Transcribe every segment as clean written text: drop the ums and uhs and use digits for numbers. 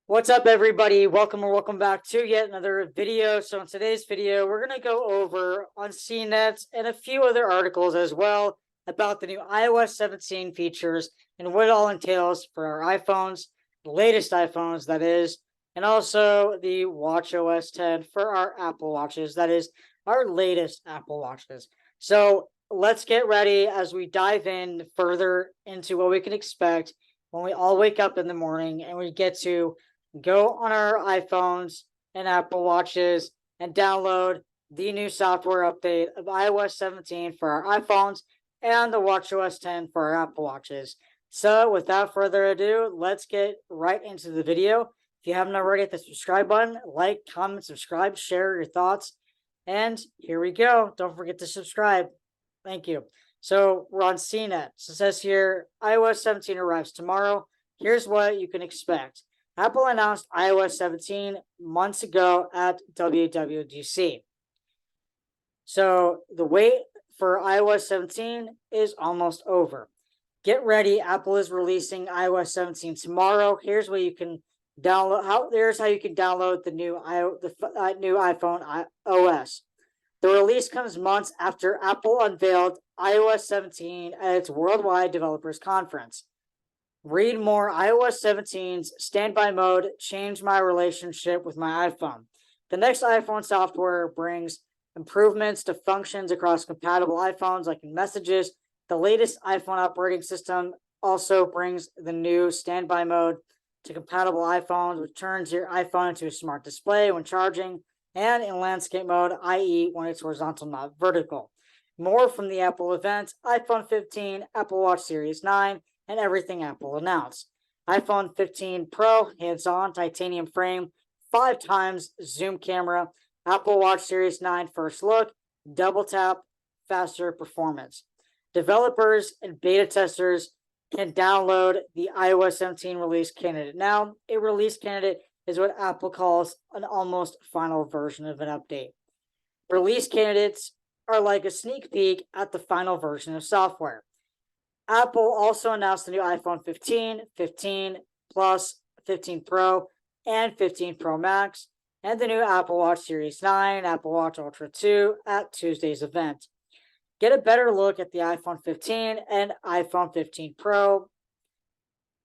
What's up, everybody? Welcome or welcome back to yet another video. So in today's video, we're going to go over on CNET and a few other articles as well about the new iOS 17 features and what it all entails for our iPhones, the latest iPhones, that is, and also the watchOS 10 for our Apple Watches, that is, our latest Apple Watches. So let's get ready as we dive in further into what we can expect when we all wake up in the morning and we get to go on our iPhones and Apple Watches and download the new software update of iOS 17 for our iPhones and the watchOS 10 for our Apple Watches. So without further ado, let's get right into the video. If you haven't already, hit the subscribe button, like, comment, subscribe, share your thoughts, and here we go. Don't forget to subscribe. Thank you. So we're on CNET. So it says here, iOS 17 arrives tomorrow. Here's what you can expect. Apple announced iOS 17 months ago at WWDC. So the wait for iOS 17 is almost over. Get ready. Apple is releasing iOS 17 tomorrow. Here's where you can download. Here's how you can download the new iPhone OS. The release comes months after Apple unveiled iOS 17 at its Worldwide Developers Conference. Read more. iOS 17's standby mode changed my relationship with my iPhone. The next iPhone software brings improvements to functions across compatible iPhones, like in messages. The latest iPhone operating system also brings the new standby mode to compatible iPhones, which turns your iPhone into a smart display when charging, and in landscape mode, i.e. when it's horizontal, not vertical. More from the Apple event: iPhone 15, Apple Watch Series 9, and everything Apple announced. iPhone 15 Pro, hands-on, titanium frame, 5 times zoom camera, Apple Watch Series 9 first look, double tap, faster performance. Developers and beta testers can download the iOS 17 release candidate now. A release candidate is what Apple calls an almost final version of an update. Release candidates are like a sneak peek at the final version of software. Apple also announced the new iPhone 15, 15 Plus, 15 Pro, and 15 Pro Max, and the new Apple Watch Series 9, Apple Watch Ultra 2 at Tuesday's event. Get a better look at the iPhone 15 and iPhone 15 Pro.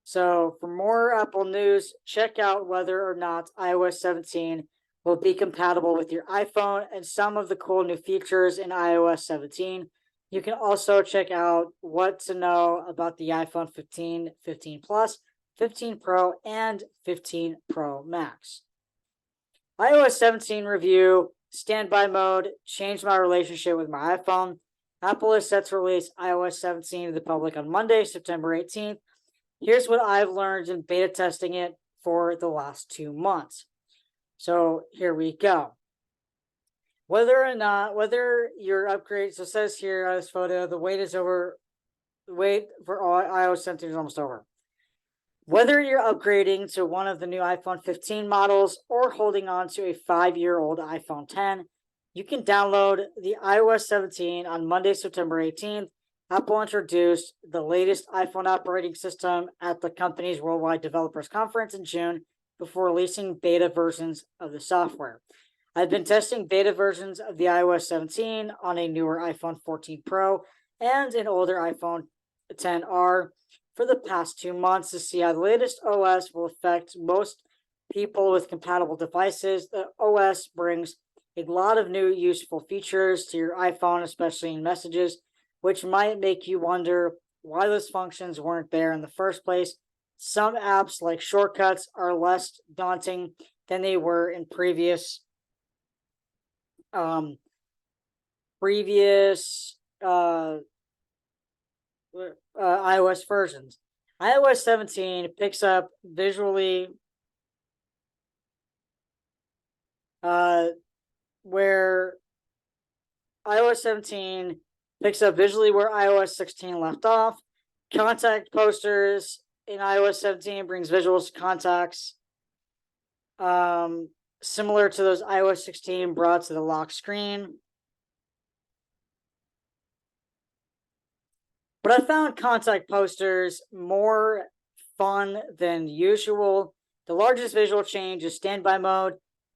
So for more Apple news, check out whether or not iOS 17 will be compatible with your iPhone and some of the cool new features in iOS 17. You can also check out what to know about the iPhone 15, 15 Plus, 15 Pro, and 15 Pro Max. iOS 17 review, standby mode, changed my relationship with my iPhone. Apple is set to release iOS 17 to the public on Monday, September 18th. Here's what I've learned in beta testing it for the last 2 months. So here we go. Whether your upgrade, so it says here on this photo, the wait is over. The wait for iOS 17 is almost over. Whether you're upgrading to one of the new iPhone 15 models or holding on to a 5-year-old iPhone 10, you can download the iOS 17 on Monday, September 18th. Apple introduced the latest iPhone operating system at the company's Worldwide Developers Conference in June before releasing beta versions of the software. I've been testing beta versions of the iOS 17 on a newer iPhone 14 Pro and an older iPhone 10R for the past 2 months to see how the latest OS will affect most people with compatible devices. The OS brings a lot of new useful features to your iPhone, especially in messages, which might make you wonder why those functions weren't there in the first place. Some apps, like shortcuts, are less daunting than they were in previous iOS versions. iOS 17 picks up visually where iOS 17 picks up visually where iOS 16 left off. Contact posters in iOS 17 brings visuals to contacts, similar to those iOS 16 brought to the lock screen. But I found contact posters more fun than usual. The largest visual change is standby mode,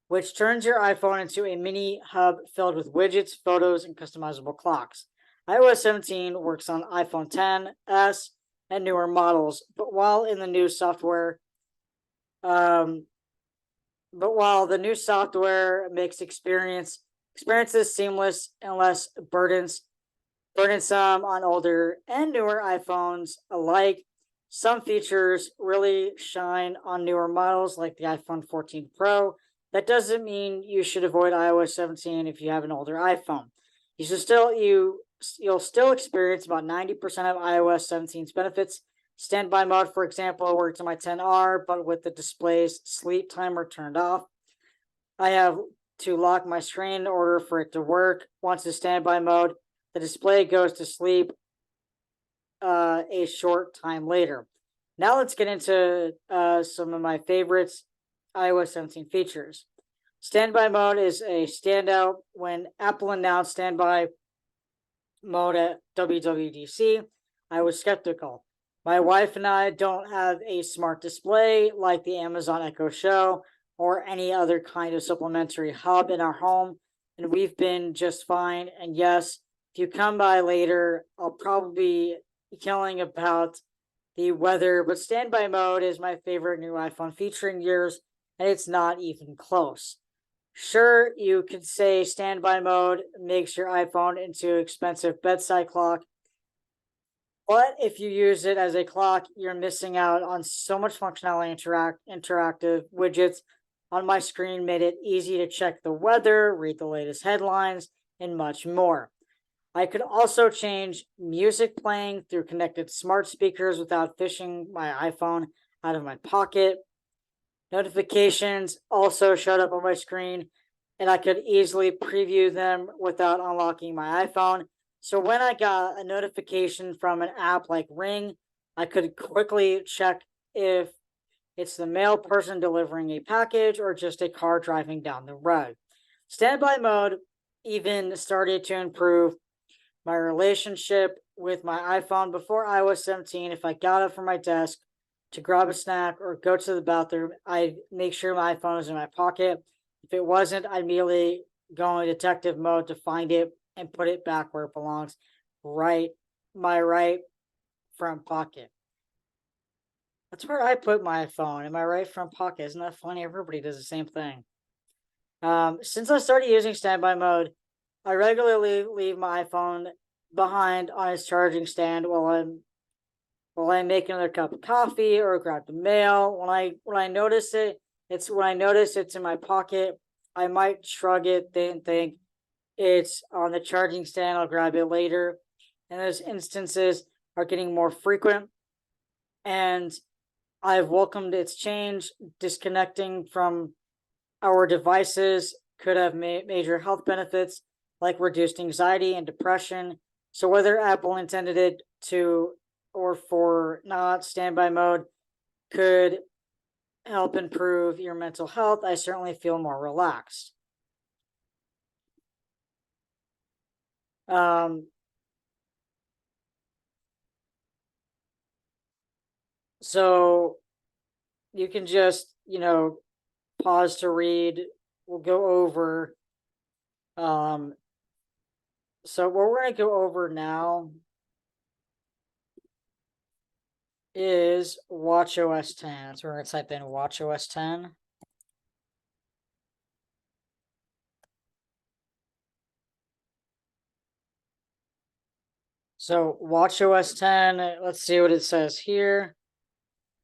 which turns your iPhone into a mini hub filled with widgets, photos, and customizable clocks. iOS 17 works on iPhone 10s and newer models, but while the new software makes experiences seamless and less burdensome on older and newer iPhones alike, some features really shine on newer models like the iPhone 14 Pro. That doesn't mean you should avoid iOS 17 if you have an older iPhone. You'll still experience about 90% of iOS 17's benefits. Standby mode, for example, works on my 10R, but with the display's sleep timer turned off. I have to lock my screen in order for it to work. Once in standby mode, the display goes to sleep a short time later. Now let's get into some of my favorites iOS 17 features. Standby mode is a standout. When Apple announced standby mode at WWDC, I was skeptical. My wife and I don't have a smart display like the Amazon Echo Show or any other kind of supplementary hub in our home, and we've been just fine. And yes, if you come by later, I'll probably be yelling about the weather, but standby mode is my favorite new iPhone feature in years, and it's not even close. Sure, you could say standby mode makes your iPhone into an expensive bedside clock, but if you use it as a clock, you're missing out on so much functionality. Interactive widgets on my screen made it easy to check the weather, read the latest headlines, and much more. I could also change music playing through connected smart speakers without fishing my iPhone out of my pocket. Notifications also showed up on my screen, and I could easily preview them without unlocking my iPhone. So when I got a notification from an app like Ring, I could quickly check if it's the mail person delivering a package or just a car driving down the road. Standby mode even started to improve my relationship with my iPhone. Before iOS 17, if I got up from my desk to grab a snack or go to the bathroom, I'd make sure my iPhone was in my pocket. If it wasn't, I'd immediately go in detective mode to find it and put it back where it belongs, my right front pocket. That's where I put my phone, in my right front pocket. Isn't that funny? Everybody does the same thing. Since I started using standby mode, I regularly leave my iPhone behind on its charging stand while I'm making another cup of coffee or grab the mail. When I notice it's in my pocket, I might shrug it and think it's on the charging stand. I'll grab it later. And those instances are getting more frequent, and I've welcomed its change. Disconnecting from our devices could have major health benefits like reduced anxiety and depression. So whether Apple intended it to or for not, standby mode could help improve your mental health. I certainly feel more relaxed. So you can just, pause to read. We'll go over. So what we're going to go over now is watchOS 10. So we're going to type in watchOS 10. So watchOS 10, let's see what it says here.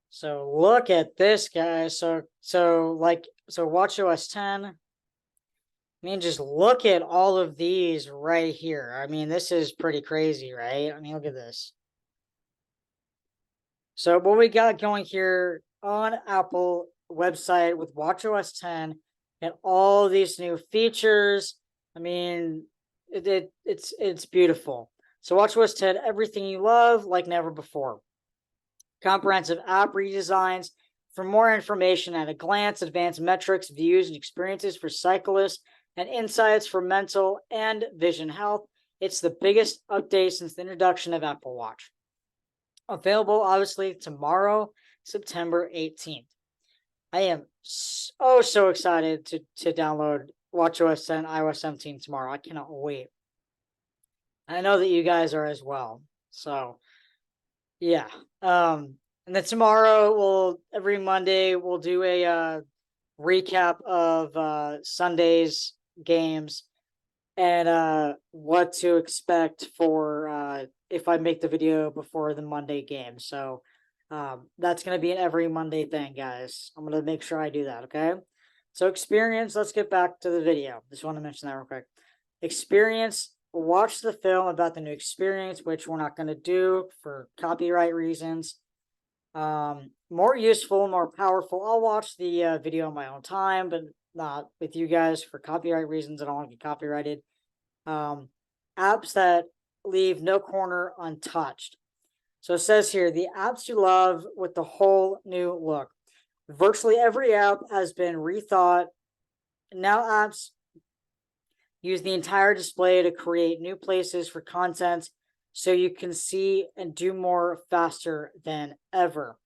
So look at this, guys. So watchOS 10. I mean, just look at all of these right here. I mean, this is pretty crazy, right? I mean, look at this. So what we got going here on Apple website with watchOS 10 and all these new features. I mean, it's beautiful. So watchOS 10, everything you love like never before. Comprehensive app redesigns. For more information at a glance, advanced metrics, views, and experiences for cyclists, and insights for mental and vision health. It's the biggest update since the introduction of Apple Watch. Available, obviously, tomorrow, September 18th. I am so excited to download WatchOS 10, iOS 17 tomorrow. I cannot wait. I know that you guys are as well. So yeah. And then tomorrow every Monday we'll do a recap of Sunday's games and what to expect for if I make the video before the Monday game. So that's going to be an every Monday thing, guys. I'm going to make sure I do that, okay? So experience, let's get back to the video. Just want to mention that real quick. Experience, watch the film about the new experience, which we're not going to do for copyright reasons. More useful, more powerful. I'll watch the video on my own time, but not with you guys for copyright reasons. I don't want to get copyrighted. Apps that leave no corner untouched. So it says here, the apps you love with the whole new look. Virtually every app has been rethought. Now apps use the entire display to create new places for content so you can see and do more faster than ever.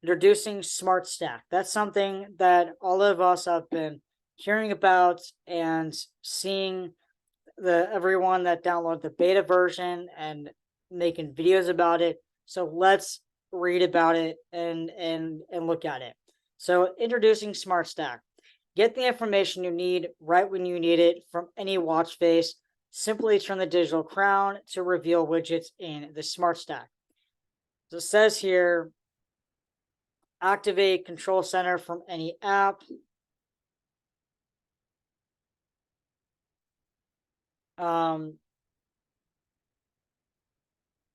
Introducing Smart Stack. That's something that all of us have been hearing about and seeing everyone that downloaded the beta version and making videos about it. So let's read about it and look at it. So introducing Smart Stack. Get the information you need right when you need it from any watch face. Simply turn the digital crown to reveal widgets in the Smart Stack. So it says here, activate Control Center from any app.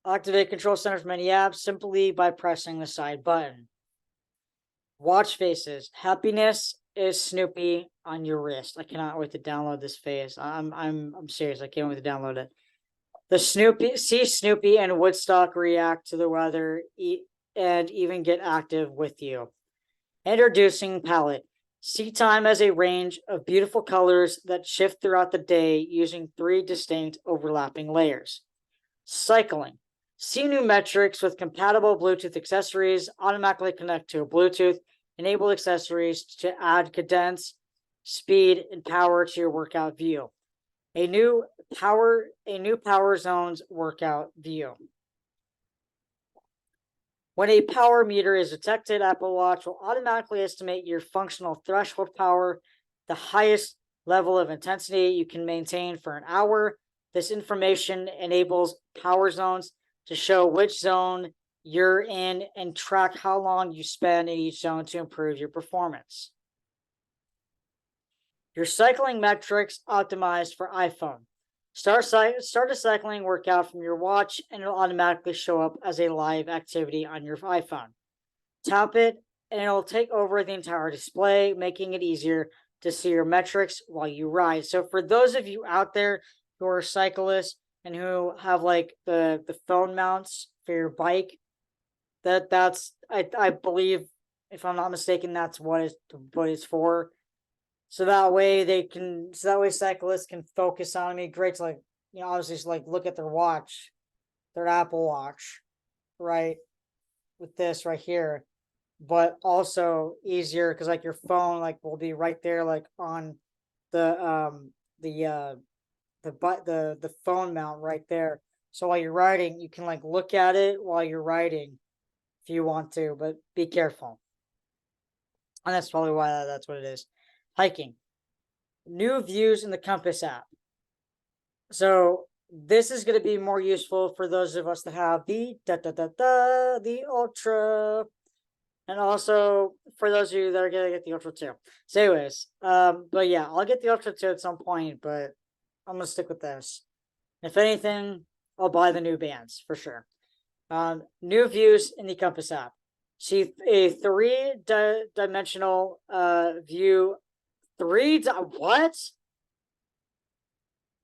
Activate Control Center from any app simply by pressing the side button. Watch faces. Happiness is Snoopy on your wrist. I cannot wait to download this face. I'm serious. I can't wait to download it. The see Snoopy and Woodstock react to the weather and even get active with you. Introducing palette. See time as a range of beautiful colors that shift throughout the day using 3 distinct overlapping layers. Cycling. See new metrics with compatible Bluetooth accessories, automatically connect to Bluetooth, enable accessories to add cadence, speed, and power to your workout view. A new power zones workout view. When a power meter is detected, Apple Watch will automatically estimate your functional threshold power, the highest level of intensity you can maintain for an hour. This information enables power zones to show which zone you're in and track how long you spend in each zone to improve your performance. Your cycling metrics optimized for iPhone. Start a cycling workout from your watch and it'll automatically show up as a live activity on your iPhone. Tap it and it'll take over the entire display, making it easier to see your metrics while you ride. So for those of you out there who are cyclists and who have like the phone mounts for your bike, that's I believe, if I'm not mistaken, that's what it's for. So that way cyclists can focus on me. Great to obviously just look at their watch, their Apple Watch, right? With this right here, but also easier because your phone will be right there on the phone mount right there. So while you're riding, you can look at it while you're riding if you want to, but be careful. And that's probably why that's what it is. Hiking. New views in the Compass app. So this is going to be more useful for those of us that have the Ultra, and also for those of you that are going to get the Ultra 2. So anyways, but yeah, I'll get the Ultra 2 at some point, but I'm going to stick with this. If anything, I'll buy the new bands for sure. New views in the Compass app. See a 3-dimensional view. What?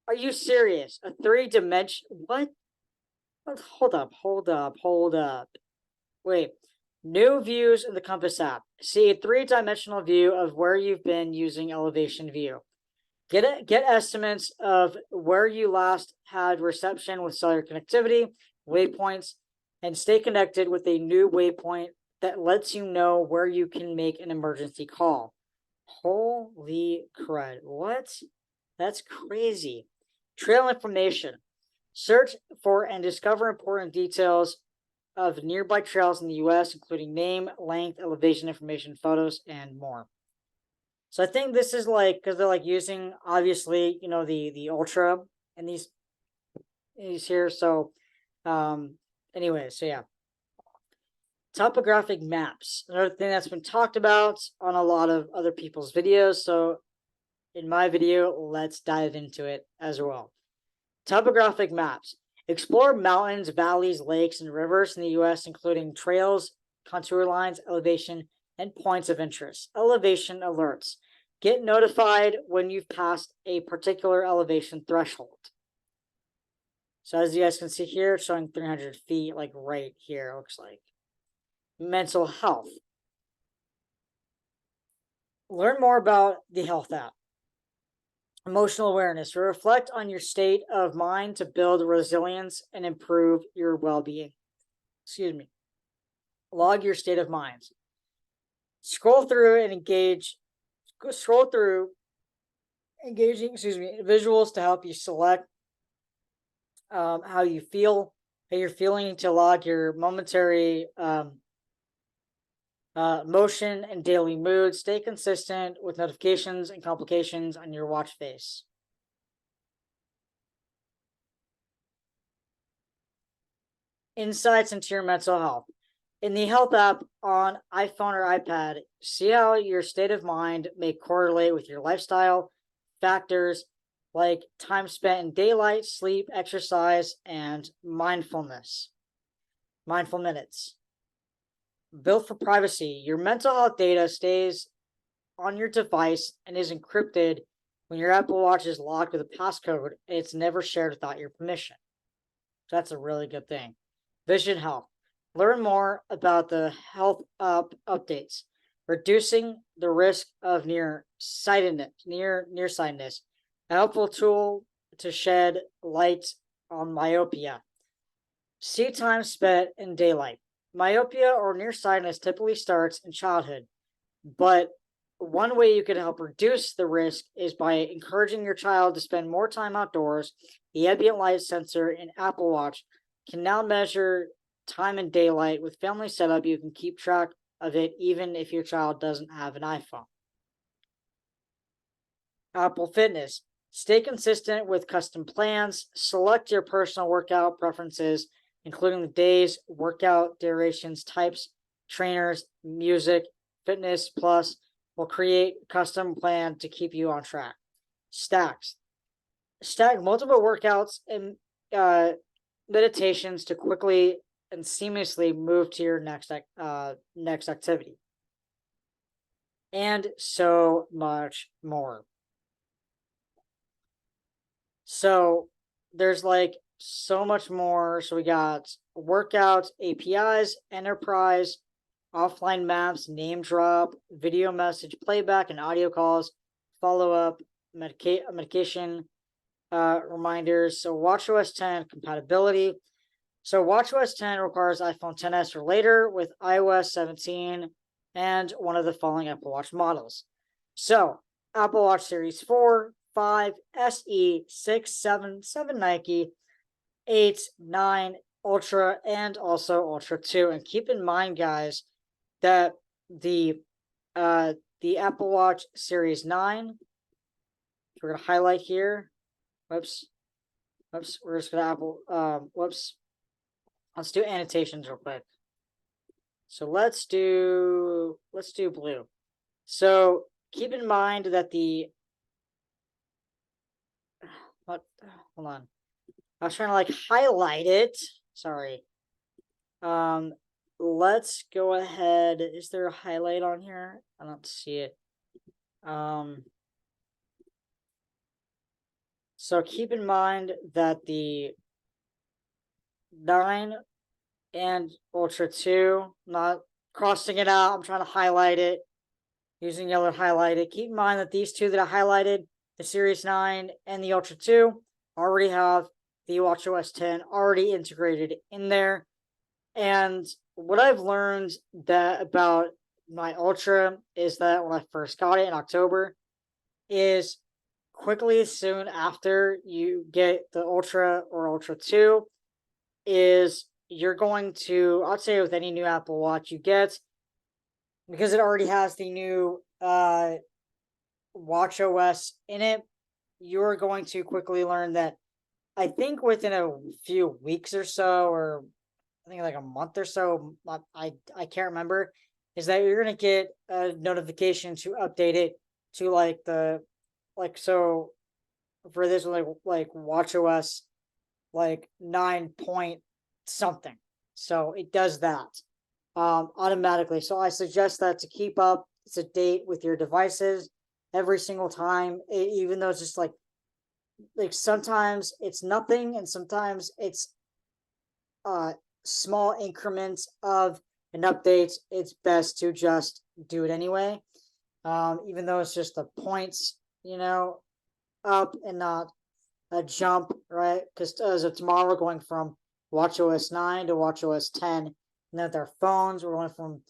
Are you serious? A 3-dimension? What? Hold up. Wait. New views in the Compass app. See a 3-dimensional view of where you've been using elevation view. Get estimates of where you last had reception with cellular connectivity, waypoints, and stay connected with a new waypoint that lets you know where you can make an emergency call. Holy crud. What? That's crazy. Trail information. Search for and discover important details of nearby trails in the US, including name, length, elevation information, photos, and more. So I think this is like, because they're like using, obviously, the ultra in these here. So anyway, so yeah. Topographic maps, another thing that's been talked about on a lot of other people's videos. So in my video, let's dive into it as well. Topographic maps. Explore mountains, valleys, lakes, and rivers in the US, including trails, contour lines, elevation, and points of interest. Elevation alerts. Get notified when you've passed a particular elevation threshold. So as you guys can see here, it's showing 300 feet, like right here, it looks like. Mental health. Learn more about the health app. Emotional awareness. Reflect on your state of mind to build resilience and improve your well-being. Excuse me. Log your state of mind. Scroll through engaging, visuals to help you select how you're feeling, to log your momentary motion and daily mood. Stay consistent with notifications and complications on your watch face. Insights into your mental health. In the health app on iPhone or iPad, see how your state of mind may correlate with your lifestyle factors like time spent in daylight, sleep, exercise, and mindful minutes. Built for privacy. Your mental health data stays on your device and is encrypted when your Apple Watch is locked with a passcode, and it's never shared without your permission. So that's a really good thing. Vision health. Learn more about the health updates. Reducing the risk of nearsightedness. A helpful tool to shed light on myopia. See time spent in daylight. Myopia or nearsightedness typically starts in childhood, but one way you can help reduce the risk is by encouraging your child to spend more time outdoors. The ambient light sensor in Apple Watch can now measure time in daylight. With family setup, you can keep track of it even if your child doesn't have an iPhone. Apple Fitness. Stay consistent with custom plans. Select your personal workout preferences, including the days, workout durations, types, trainers, music. Fitness Plus will create a custom plan to keep you on track. Stacks. Stack multiple workouts and meditations to quickly and seamlessly move to your next activity. And so much more. So there's like so much more. So we got workouts, APIs, enterprise, offline maps, name drop, video message playback and audio calls, follow-up, medication reminders. So watchOS 10 compatibility. So watchOS 10 requires iPhone XS or later with iOS 17 and one of the following Apple Watch models. So Apple Watch Series 4, 5, SE, 6, 7, 7 Nike, 8, 9, Ultra, and also Ultra 2. And keep in mind, guys, that the Apple Watch Series 9, we're going to highlight here. Whoops. We're just going to let's do annotations real quick. So let's do blue. So keep in mind that hold on. I was trying to like highlight it. Sorry. Let's go ahead. Is there a highlight on here? I don't see it. So keep in mind that the 9 and Ultra 2, not crossing it out. I'm trying to highlight it, using yellow to highlight it. Keep in mind that these two that I highlighted, the Series 9 and the Ultra 2, already have the watchOS 10 already integrated in there. And what I've learned that about my Ultra is that when I first got it in October, is quickly soon after you get the Ultra or Ultra 2, is you're going to, I'd say with any new Apple Watch you get, because it already has the new Watch OS in it, you're going to quickly learn that I think within a few weeks or so, or I think like a month or so, I can't remember, is that you're gonna get a notification to update it to like the like so for this like Watch OS like 9 point something. So it does that automatically. So I suggest that to keep up to date with your devices every single time, even though it's just like sometimes it's nothing and sometimes it's uh small increments of an update. It's best to just do it anyway, even though it's just the points, up and not a jump, right? Because as of tomorrow, we're going from Watch OS 9 to Watch OS 10, and then with our phones, we're going from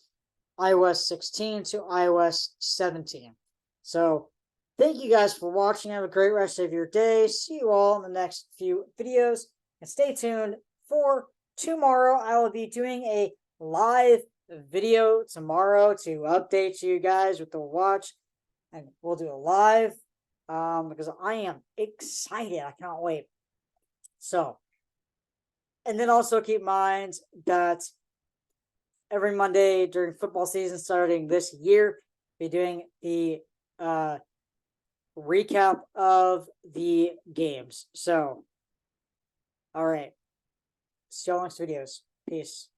iOS 16 to iOS 17. So thank you guys for watching. Have a great rest of your day. See you all in the next few videos, and stay tuned for tomorrow. I will be doing a live video tomorrow to update you guys with the watch, and we'll do a live because I am excited. I cannot wait. So, and then also keep in mind that every Monday during football season starting this year, be doing the recap of the games. So, all right. See y'all next videos. Peace.